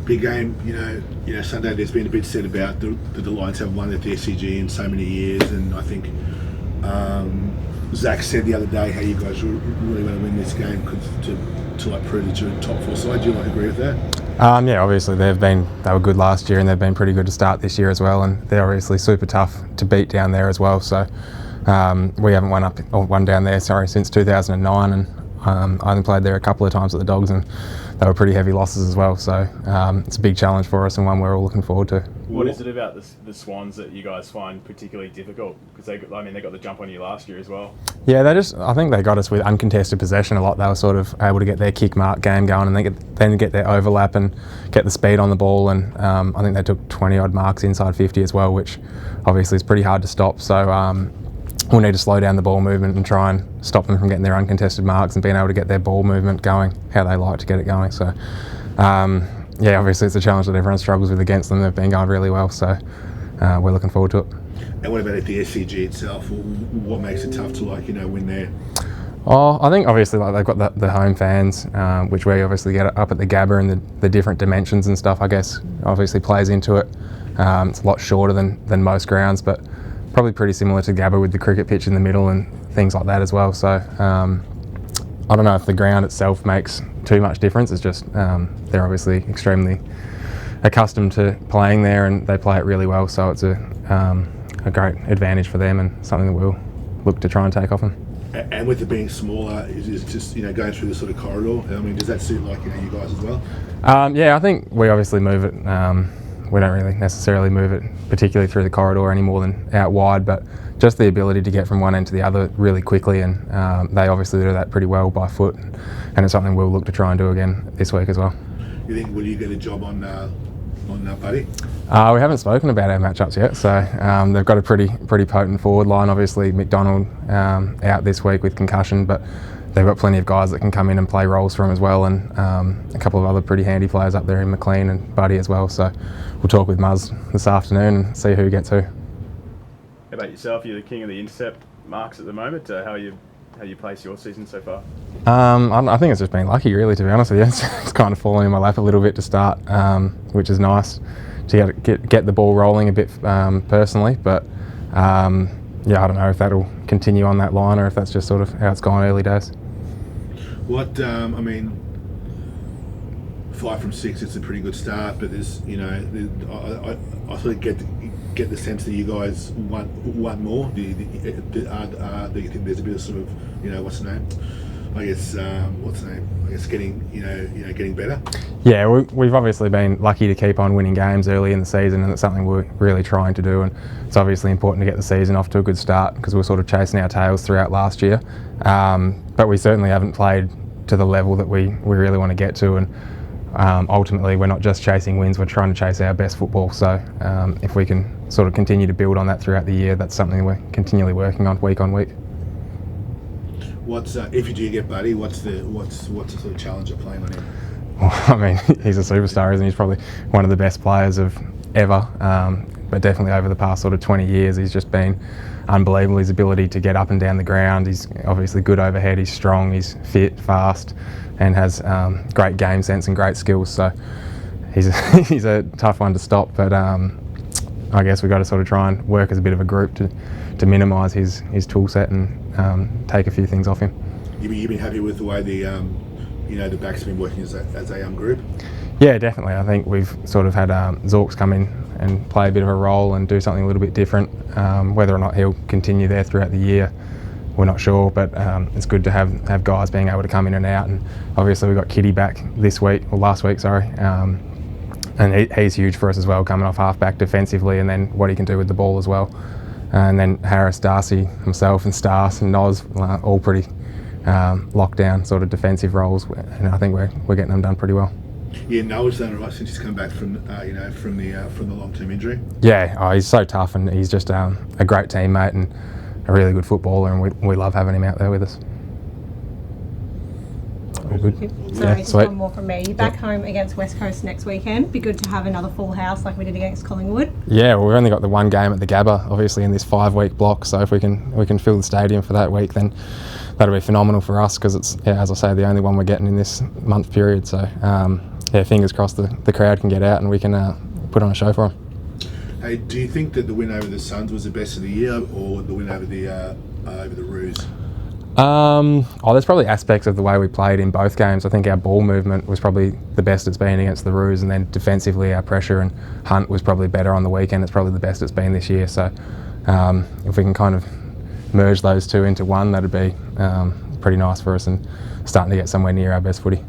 Big game, Sunday. There's been a bit said about the Lions have won at the SCG in so many years, and I think Zach said the other day how you guys really want to win this game to prove that you're a top four side. Do you agree with that? Yeah, obviously they were good last year, and they've been pretty good to start this year as well, and they're obviously super tough to beat down there as well. So we haven't won down there since 2009, and I only played there a couple of times at the Dogs, and they were pretty heavy losses as well. So it's a big challenge for us and one we're all looking forward to. What is it about the Swans that you guys find particularly difficult? Because they got the jump on you last year as well. Yeah, I think they got us with uncontested possession a lot. They were sort of able to get their kick mark game going, and then get their overlap and get the speed on the ball. And I think they took 20 odd marks inside 50 as well, which obviously is pretty hard to stop. So we'll need to slow down the ball movement and try and stop them from getting their uncontested marks and being able to get their ball movement going how they like to get it going. So yeah, obviously it's a challenge that everyone struggles with against them. They've been going really well, so we're looking forward to it. And what about at the SCG itself? What makes it tough to win there? Oh, I think obviously they've got the home fans, which we obviously get up at the Gabba, and the different dimensions and stuff, I guess, obviously plays into it. It's a lot shorter than most grounds, but probably pretty similar to Gabba with the cricket pitch in the middle and things like that as well. So I don't know if the ground itself makes too much difference. It's just they're obviously extremely accustomed to playing there, and they play it really well. So it's a great advantage for them, and something that we'll look to try and take off them. And with it being smaller, is it just going through the sort of corridor? I mean, does that suit you guys as well? Yeah, I think we obviously move it. We don't really necessarily move it particularly through the corridor any more than out wide, but just the ability to get from one end to the other really quickly, and they obviously do that pretty well by foot, and it's something we'll look to try and do again this week as well. You think, will you get a job on Buddy? We haven't spoken about our matchups yet, so they've got a pretty potent forward line. Obviously McDonald out this week with concussion, but they've got plenty of guys that can come in and play roles for him as well, and a couple of other pretty handy players up there in McLean and Buddy as well. So we'll talk with Muzz this afternoon and see who gets who. How about yourself? You're the king of the intercept marks at the moment. How you place your season so far? I think it's just been lucky, really, to be honest with you. It's kind of fallen in my lap a little bit to start, which is nice to get the ball rolling a bit personally. But yeah, I don't know if that'll continue on that line or if that's just sort of how it's gone early days. What I mean, 5 from 6, it's a pretty good start, but there's I sort of get the sense that you guys want more. Do you think there's a bit of sort of what's the name? I guess getting better. Yeah, we've obviously been lucky to keep on winning games early in the season, and it's something we're really trying to do. And it's obviously important to get the season off to a good start because we're sort of chasing our tails throughout last year. But we certainly haven't played to the level that we really want to get to. And ultimately, we're not just chasing wins; we're trying to chase our best football. So if we can sort of continue to build on that throughout the year, that's something we're continually working on week on week. What's if you do get Buddy? What's the sort of challenge of playing on him? Well, I mean, he's a superstar, isn't he? He's probably one of the best players of ever. But definitely over the past sort of 20 years, he's just been unbelievable. His ability to get up and down the ground. He's obviously good overhead. He's strong. He's fit, fast, and has great game sense and great skills. So he's a tough one to stop. But I guess we've got to sort of try and work as a bit of a group to minimise his tool set and take a few things off him. You've been happy with the way the backs have been working as a young group? Yeah, definitely. I think we've sort of had Zorks come in and play a bit of a role and do something a little bit different. Whether or not he'll continue there throughout the year, we're not sure, but it's good to have guys being able to come in and out. And obviously we got Kitty back last week, and he's huge for us as well, coming off half-back defensively, and then what he can do with the ball as well. And then Harris, Darcy, himself and Stas and Noz, all pretty locked down sort of defensive roles, and I think we're getting them done pretty well. Yeah, Noah's done it right since he's come back from the long-term injury. Yeah, he's so tough, and he's just a great teammate and a really good footballer, and we love having him out there with us. All good. Sorry, just one more from me. You're back home against West Coast next weekend. Be good to have another full house like we did against Collingwood. Yeah, well, we've only got the one game at the Gabba, obviously, in this 5-week block. So if we can fill the stadium for that week, then that'll be phenomenal for us because it's, as I say, the only one we're getting in this month period. So yeah, fingers crossed the crowd can get out and we can put on a show for them. Hey, do you think that the win over the Suns was the best of the year, or the win over the Roos? There's probably aspects of the way we played in both games. I think our ball movement was probably the best it's been against the Roos, and then defensively our pressure and hunt was probably better on the weekend. It's probably the best it's been this year. So if we can kind of merge those two into one, that'd be pretty nice for us and starting to get somewhere near our best footy.